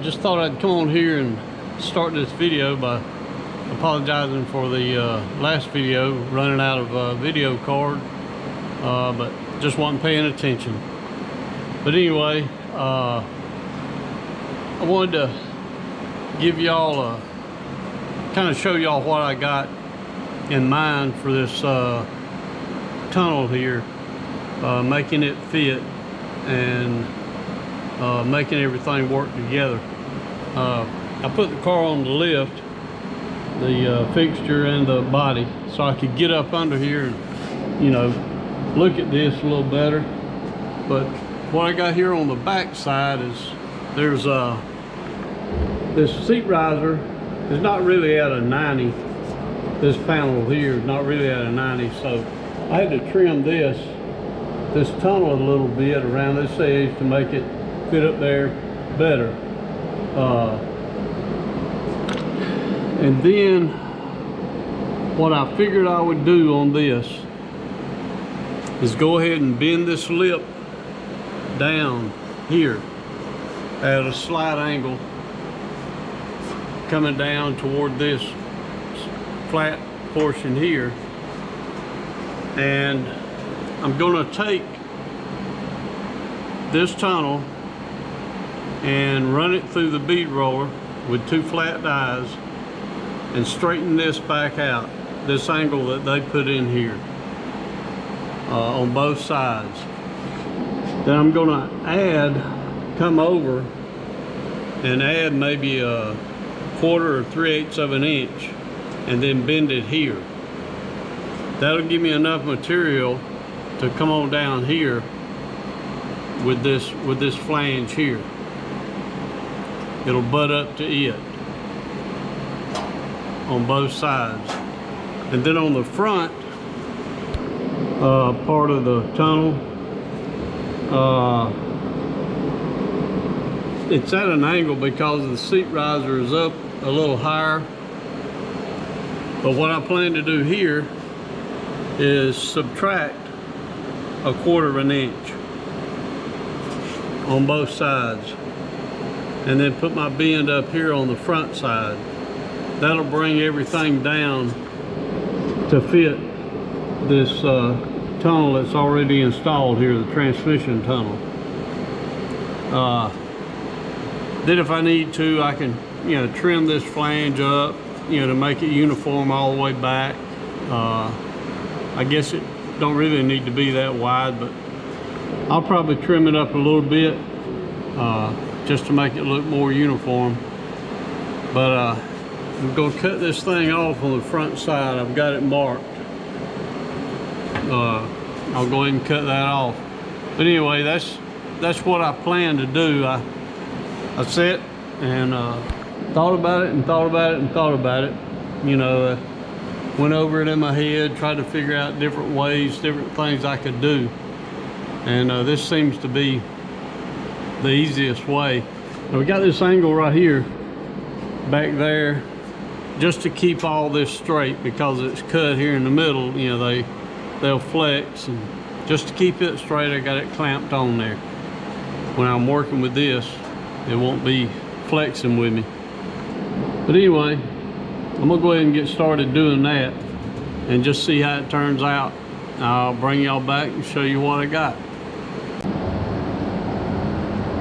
just thought I'd come on here and start this video by apologizing for the last video, running out of video card, but just wasn't paying attention. But anyway, I wanted to give y'all a kind of show y'all what I got in mind for this tunnel here, making it fit and making everything work together. I put the car on the lift, the fixture and the body, so I could get up under here and, you know, look at this a little better. But what I got here on the back side is there's this seat riser is not really at a 90. This panel here is not really at a 90, so I had to trim this tunnel a little bit around this edge to make it fit up there better. And then what I figured I would do on this is go ahead and bend this lip down here at a slight angle, coming down toward this flat portion here. And I'm going to take this tunnel and run it through the bead roller with 2 flat dies and straighten this back out, this angle that they put in here on both sides. Then I'm going to come over and add maybe a 1/4 or 3/8 of an inch and then bend it here. That'll give me enough material to come on down here with this flange here. It'll butt up to it on both sides. And then on the front part of the tunnel, it's at an angle because the seat riser is up a little higher. But what I plan to do here is subtract a 1/4 of an inch on both sides, and then put my bend up here on the front side. That'll bring everything down to fit this tunnel that's already installed here, the transmission tunnel. Then if I need to, I can, you know, trim this flange up, you know, to make it uniform all the way back. I guess it don't really need to be that wide, but I'll probably trim it up a little bit just to make it look more uniform. But I'm going to cut this thing off on the front side. I've got it marked. I'll go ahead and cut that off. But anyway, that's what I plan to do. I sat and thought about it and thought about it and thought about it. You know, went over it in my head, tried to figure out different ways, different things I could do. And this seems to be the easiest way. Now we got this angle right here, back there, just to keep all this straight, because it's cut here in the middle. You know, they'll flex, and just to keep it straight, I got it clamped on there. When I'm working with this, it won't be flexing with me. But anyway, I'm gonna go ahead and get started doing that and just see how it turns out. I'll bring y'all back and show you what I got.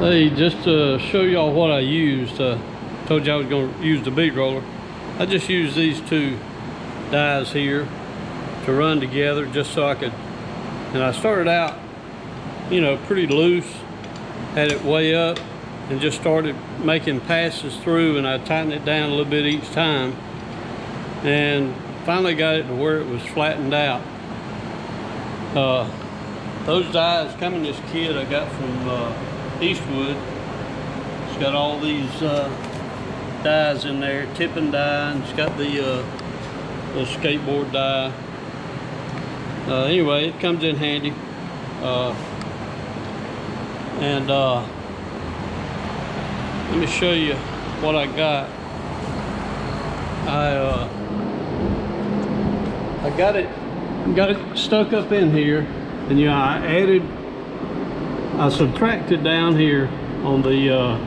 Hey, just to show y'all what I used, told you I was gonna use the bead roller. I just used these 2 dies here to run together just so I could, and I started out, you know, pretty loose, had it way up, and just started making passes through, and I tightened it down a little bit each time, and finally got it to where it was flattened out. Those dies come in this kit I got from Eastwood. It's got all these dies in there, tipping die, and it's got the little skateboard die. Anyway, it comes in handy. Let me show you what I got. I got it stuck up in here, and you know, I subtracted down here on the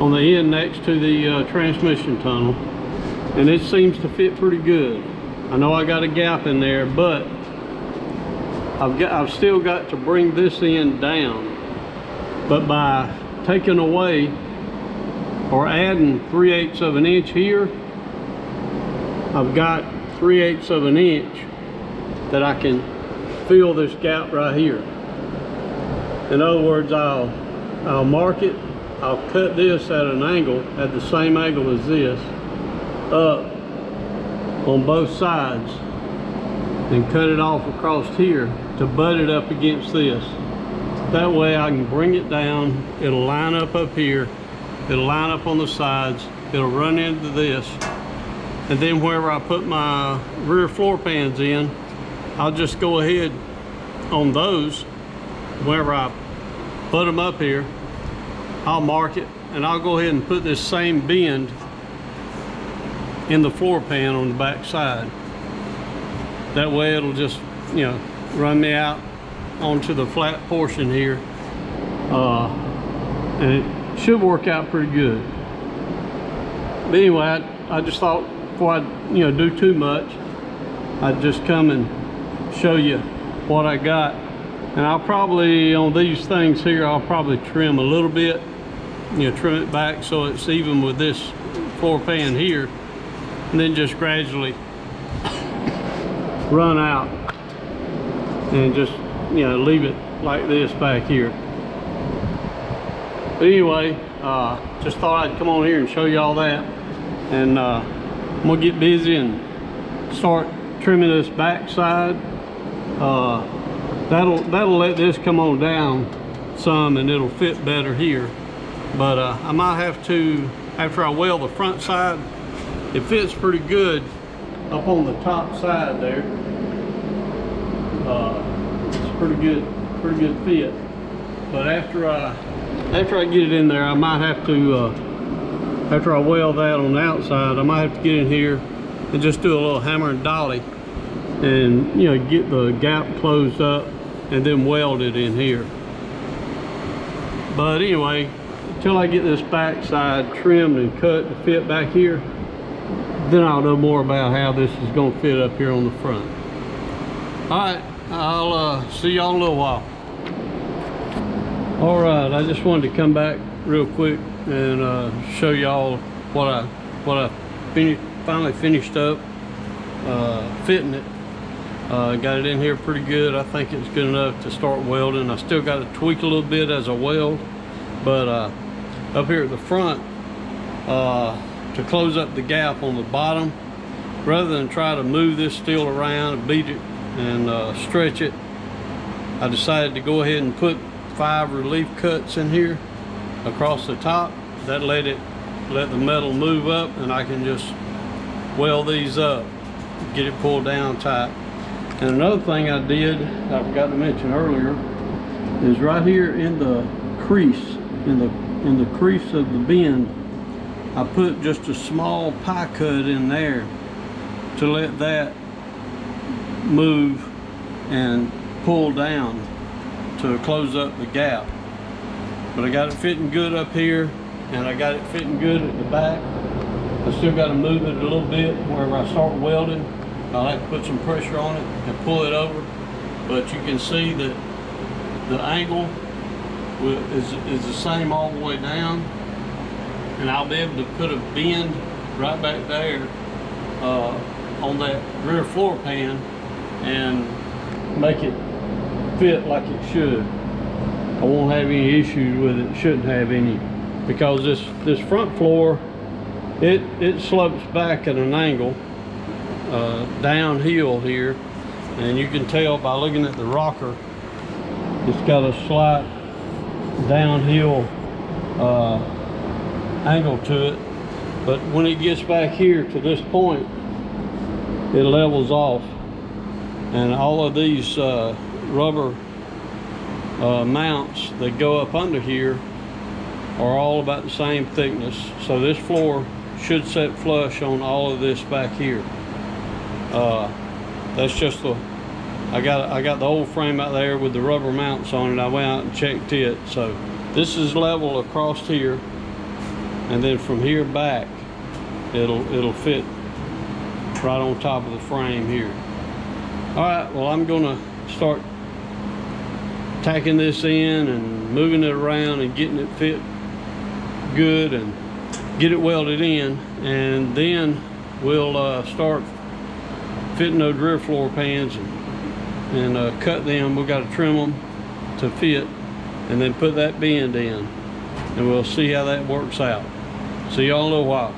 on the end next to the transmission tunnel, and it seems to fit pretty good. I know I got a gap in there, but I've still got to bring this end down. But by taking away or adding 3/8 of an inch here, I've got 3/8 of an inch that I can fill this gap right here. In other words, I'll mark it, I'll cut this at an angle, at the same angle as this, up on both sides, and cut it off across here to butt it up against this. That way I can bring it down, it'll line up here, it'll line up on the sides, it'll run into this, and then wherever I put my rear floor pans in, I'll just go ahead on those, wherever I put them up here, I'll mark it, and I'll go ahead and put this same bend in the floor pan on the back side. That way it'll just, you know, run me out onto the flat portion here, and it should work out pretty good. But anyway, I just thought before I, you know, do too much, I'd just come and show you what I got. And I'll probably, on these things here, I'll probably trim a little bit, you know, trim it back so it's even with this floor pan here, and then just gradually run out and just, you know, leave it like this back here. But anyway, just thought I'd come on here and show you all that, and I'm gonna get busy and start trimming this back side. That'll let this come on down some, and it'll fit better here. But I might have to, after I weld the front side, it fits pretty good up on the top side there. It's pretty good fit. But after I get it in there, I might have to, after I weld that on the outside, I might have to get in here and just do a little hammer and dolly, and, you know, get the gap closed up and then weld it in here. But anyway, until I get this back side trimmed and cut to fit back here, then I'll know more about how this is going to fit up here on the front. All right, I'll see y'all in a little while. All right, I just wanted to come back real quick and show y'all what I finally finished up fitting it. Got it in here pretty good. I think it's good enough to start welding. I still got to tweak a little bit as I weld, but up here at the front, to close up the gap on the bottom, rather than try to move this steel around and beat it and stretch it, I decided to go ahead and put 5 relief cuts in here across the top. That let the metal move up, and I can just weld these up, get it pulled down tight. And another thing I did, I forgot to mention earlier, is right here in the crease, in the crease of the bend, I put just a small pie cut in there to let that move and pull down to close up the gap. But I got it fitting good up here, and I got it fitting good at the back. I still got to move it a little bit wherever I start welding. I'll have to put some pressure on it and pull it over. But you can see that the angle is the same all the way down, and I'll be able to put a bend right back there on that rear floor pan and make it fit like it should. I won't have any issues with it. Shouldn't have any, because this front floor, it slopes back at an angle downhill here, and you can tell by looking at the rocker, it's got a slight downhill angle to it. But when it gets back here to this point, it levels off, and all of these rubber mounts that go up under here are all about the same thickness, so this floor should set flush on all of this back here. That's just the, I got the old frame out there with the rubber mounts on it. I went out and checked it, so this is level across here, and then from here back it'll fit right on top of the frame here. All right, well, I'm gonna start tacking this in and moving it around and getting it fit good and get it welded in, and then we'll start fitting those rear floor pans and cut them. We got to trim them to fit, and then put that bend in, and we'll see how that works out. See y'all in a little while.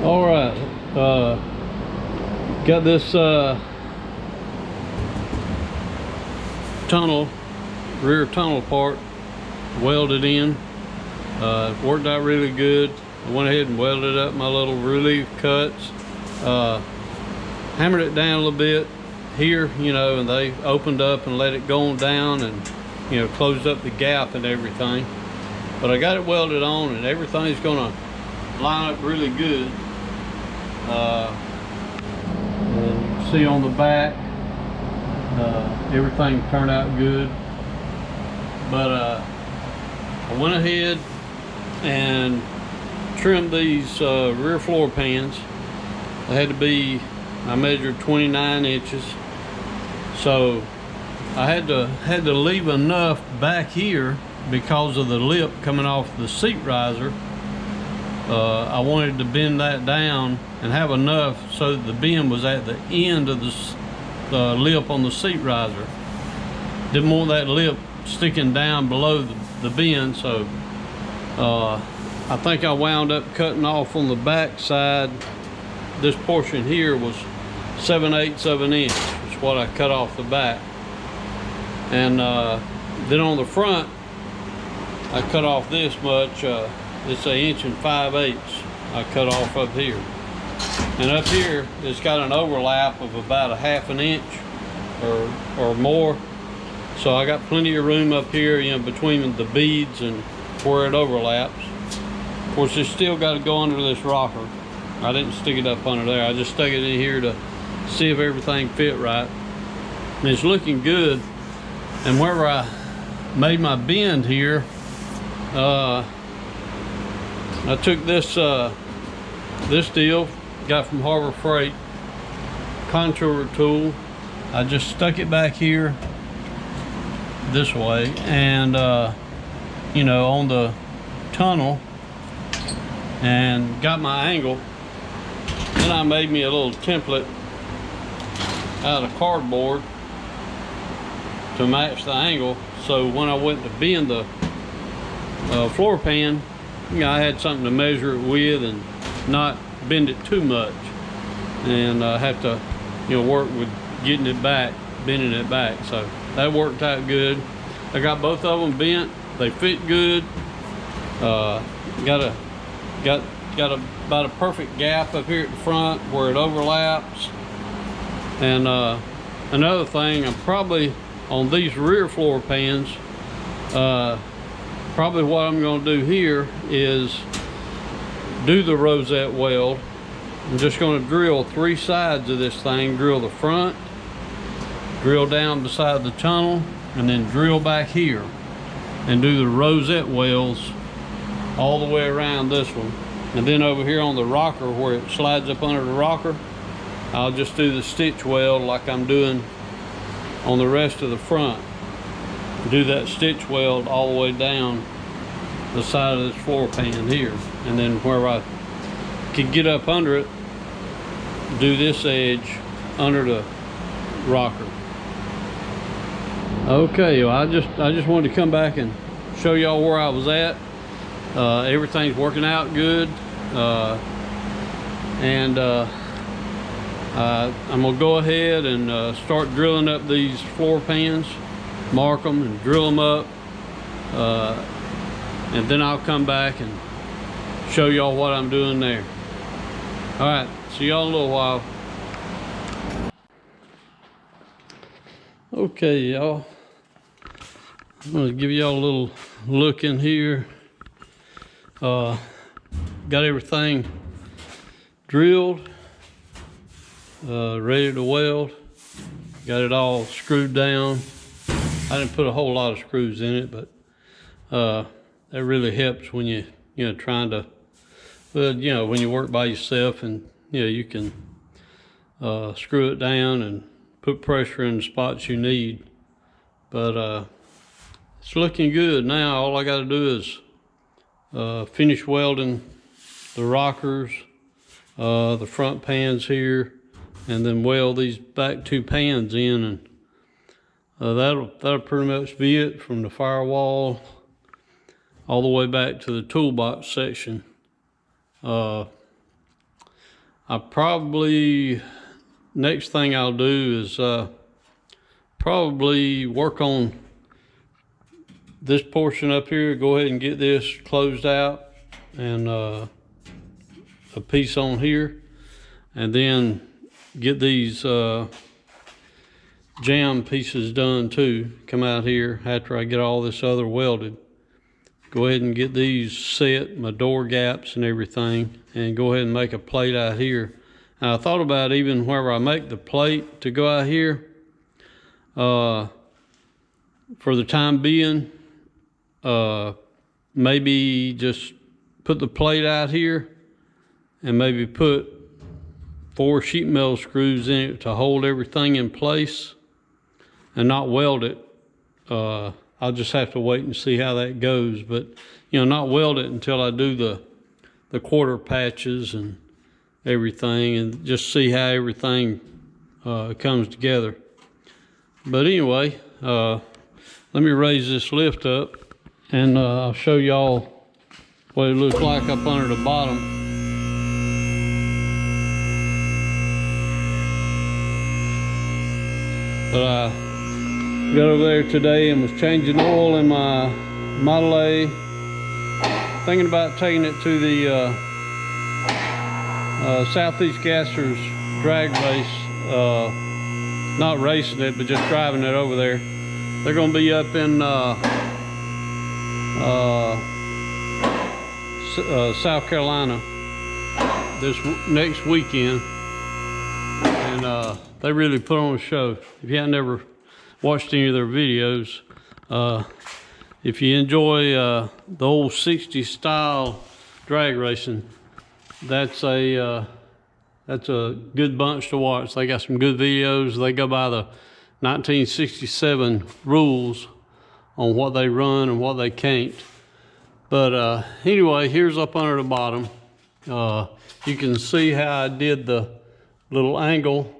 All right, got this rear tunnel part welded in. Worked out really good. I went ahead and welded up my little relief cuts, hammered it down a little bit here, you know, and they opened up and let it go on down, and, you know, closed up the gap and everything. But I got it welded on, and everything's gonna line up really good. And you can see on the back, everything turned out good. But I went ahead and trimmed these rear floor pans. They had to be, I measured 29 inches, so I had to leave enough back here because of the lip coming off the seat riser. I wanted to bend that down and have enough so that the bend was at the end of the lip on the seat riser. Didn't want that lip sticking down below the bend, so I think I wound up cutting off on the back side. This portion here was 7/8 of an inch is what I cut off the back, and then on the front I cut off this much. It's 1 5/8 I cut off up here, and up here it's got an overlap of about 1/2 inch or more. So I got plenty of room up here, you know, between the beads and where it overlaps. Of course, it's still got to go under this rocker. I didn't stick it up under there. I just stuck it in here to see if everything fit right, and it's looking good. And where I made my bend here, I took this deal, got from Harbor Freight, contour tool. I just stuck it back here this way, and you know, on the tunnel, and got my angle. Then I made me a little template out of cardboard to match the angle, so when I went to bend the floor pan, you know, I had something to measure it with and not bend it too much, and have to, you know, work with getting it back, bending it back. So that worked out good. I got both of them bent. They fit good. Got about a perfect gap up here at the front where it overlaps. And another thing, I'm probably on these rear floor pans, probably what I'm going to do here is do the rosette weld. I'm just going to drill 3 sides of this thing. Drill the front, drill down beside the tunnel, and then drill back here and do the rosette welds all the way around this one. And then over here on the rocker where it slides up under the rocker, I'll just do the stitch weld like I'm doing on the rest of the front. Do that stitch weld all the way down the side of this floor pan here, and then where I could get up under it, do this edge under the rocker. Okay, well, I just wanted to come back and show y'all where I was at. Everything's working out good, and I'm gonna go ahead and start drilling up these floor pans, mark them and drill them up, and then I'll come back and show y'all what I'm doing there. All right, see y'all in a little while. Okay, y'all. I'm gonna give y'all a little look in here. Got everything drilled, ready to weld. Got it all screwed down. I didn't put a whole lot of screws in it, but that really helps when you trying to, well, when you work by yourself, and you can screw it down and put pressure in the spots you need. But it's looking good now. All I got to do is finish welding the rockers, the front pans here, and then weld these back two pans in, and that'll pretty much be it from the firewall all the way back to the toolbox section. I probably, next thing I'll do is probably work on this portion up here. Go ahead and get this closed out, and a piece on here, and then get these jam pieces done too. Come out here after I get all this other welded. Go ahead and get these set, my door gaps and everything, and go ahead and make a plate out here. Now, I thought about even wherever I make the plate to go out here, for the time being, maybe just put the plate out here and maybe put 4 sheet metal screws in it to hold everything in place and not weld it. I'll just have to wait and see how that goes, but not weld it until I do the quarter patches and everything, and just see how everything comes together. But anyway, let me raise this lift up, and I'll show y'all what it looks like up under the bottom. But I got over there today and was changing oil in my Model A, thinking about taking it to the Southeast Gassers drag race. Not racing it, but just driving it over there. They're going to be up in South Carolina this next weekend, and they really put on a show. If you haven't ever watched any of their videos, if you enjoy the old 60s style drag racing, that's a good bunch to watch. They got some good videos. They go by the 1967 rules on what they run and what they can't. But anyway, here's up under the bottom. You can see how I did the little angle,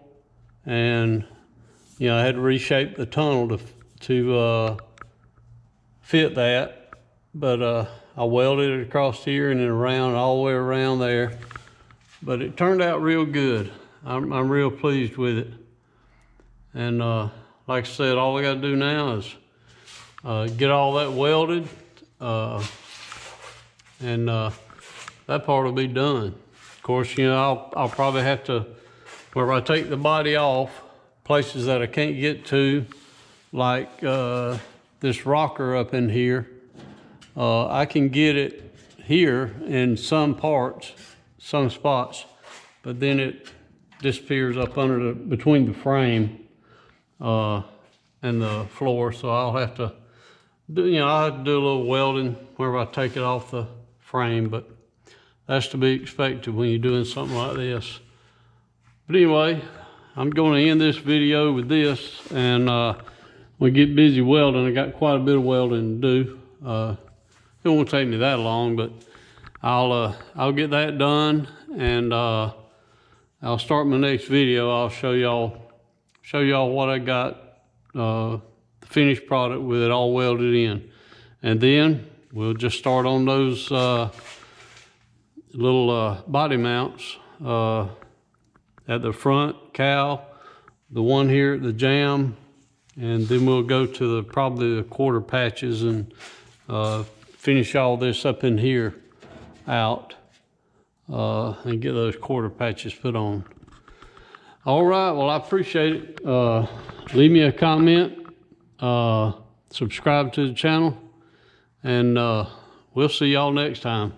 and I had to reshape the tunnel to fit that. But I welded it across here and then around, all the way around there. But it turned out real good. I'm real pleased with it. And like I said, all I got to do now is get all that welded, and that part will be done. Of course, I'll probably have to, where I take the body off, places that I can't get to, like this rocker up in here, I can get it here in some parts, some spots, but then it disappears up under between the frame and the floor. So I'll have to do, I'll have to do a little welding whenever I take it off the frame, but that's to be expected when you're doing something like this. But anyway, I'm going to end this video with this, and we get busy welding. I got quite a bit of welding to do. It won't take me that long, but I'll get that done, and I'll start my next video. I'll show y'all what I got, the finished product with it all welded in, and then we'll just start on those little body mounts at the front cowl, the one here at the jam, and then we'll go to probably the quarter patches and finish all this up in here. out and get those quarter patches put on. All right, well, I appreciate it. Leave me a comment, subscribe to the channel, and we'll see y'all next time.